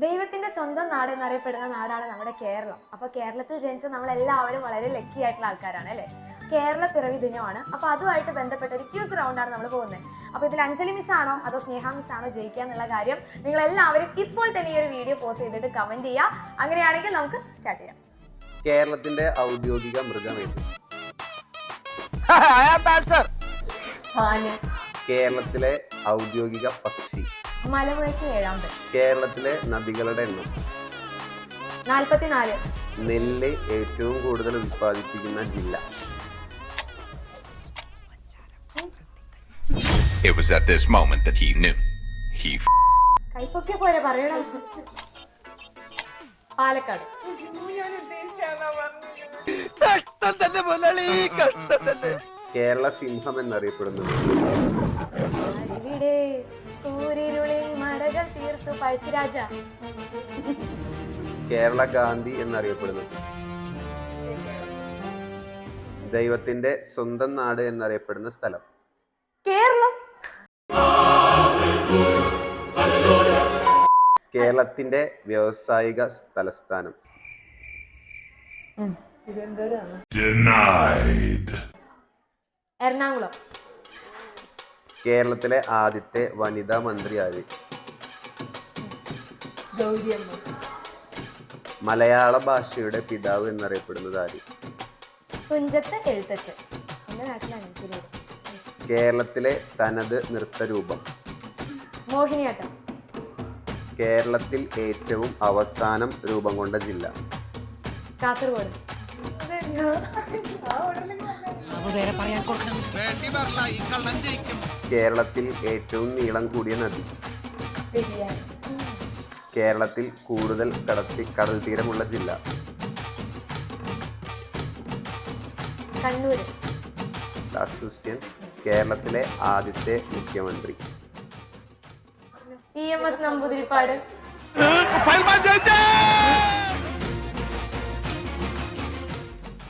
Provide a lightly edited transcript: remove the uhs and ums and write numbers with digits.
ദൈവത്തിന്റെ സ്വന്തം നാട് എന്നറിയപ്പെടുന്ന നാടാണ് നമ്മുടെ കേരളം. അപ്പൊ കേരളത്തിൽ ജനിച്ച നമ്മളെല്ലാവരും വളരെ ലക്കി ആയിട്ടുള്ള ആൾക്കാരാണ് അല്ലെ. കേരളപ്പിറവി ദിനമാണ്. അപ്പൊ അതുമായിട്ട് ബന്ധപ്പെട്ട ഒരു ക്യൂസ് റൗണ്ടാണ് നമ്മൾ പോകുന്നത്. അപ്പൊ ഇതിൽ അഞ്ജലി മിസ് ആണോ അതോ സ്നേഹ മിസ് ആണോ ജയിക്കുക എന്നുള്ള കാര്യം നിങ്ങൾ എല്ലാവരും ഇപ്പോൾ തന്നെ ഈ ഒരു വീഡിയോ പോസ്റ്റ് ചെയ്തിട്ട് കമന്റ് ചെയ്യുക. അങ്ങനെയാണെങ്കിൽ നമുക്ക് സ്റ്റാർട്ട് ചെയ്യാം. കേരളത്തിന്റെ ഔദ്യോഗിക മൃഗം ഏത്? കേരളത്തിലെ ഔദ്യോഗിക പക്ഷി? മലമുഴക്കി വേഴാമ്പൽ. കേരളത്തിലെ നദികളുടെ എണ്ണം? 44. നെല്ല് ഏറ്റവും കൂടുതൽ ഉൽപ്പാദിപ്പിക്കുന്ന ജില്ല? It was at this moment that he knew. കൈപ്പൊക്കെ പോലെ പറയണം. പാലക്കാട്. കേരള സിംഹം എന്നറിയപ്പെടുന്നത്? പഴശ്ശിരാജ. കേരള ഗാന്ധി എന്നറിയപ്പെടുന്നത്? ദൈവത്തിന്റെ സ്വന്തം നാട് എന്നറിയപ്പെടുന്ന സ്ഥലം? കേരളം. കേരളത്തിന്റെ വ്യാവസായിക തലസ്ഥാനം? എറണാകുളം. കേരളത്തിലെ ആദ്യത്തെ വനിതാ മന്ത്രി ആര്? മലയാള ഭാഷയുടെ പിതാവ് എന്നറിയപ്പെടുന്നത് ആര്? തുഞ്ചത്ത് എഴുത്തച്ഛൻ. എന്റെ നാട്ടിലാണ്. കേരളത്തിലെ തനത് നൃത്തരൂപം? മോഹിനിയാട്ടം. കേരളത്തിൽ ഏറ്റവും അവസാനം രൂപം കൊണ്ട ജില്ല? കാസർഗോഡ്. കേരളത്തിൽ ഏറ്റവും നീളം കൂടിയ നദി? കേരളത്തിൽ കൂടുതൽ കടൽ തീരമുള്ള ജില്ല? കണ്ണൂർ. Last question. കേരളത്തിലെ ആദ്യത്തെ മുഖ്യമന്ത്രി? EMS നമ്പൂതിരിപ്പാട്.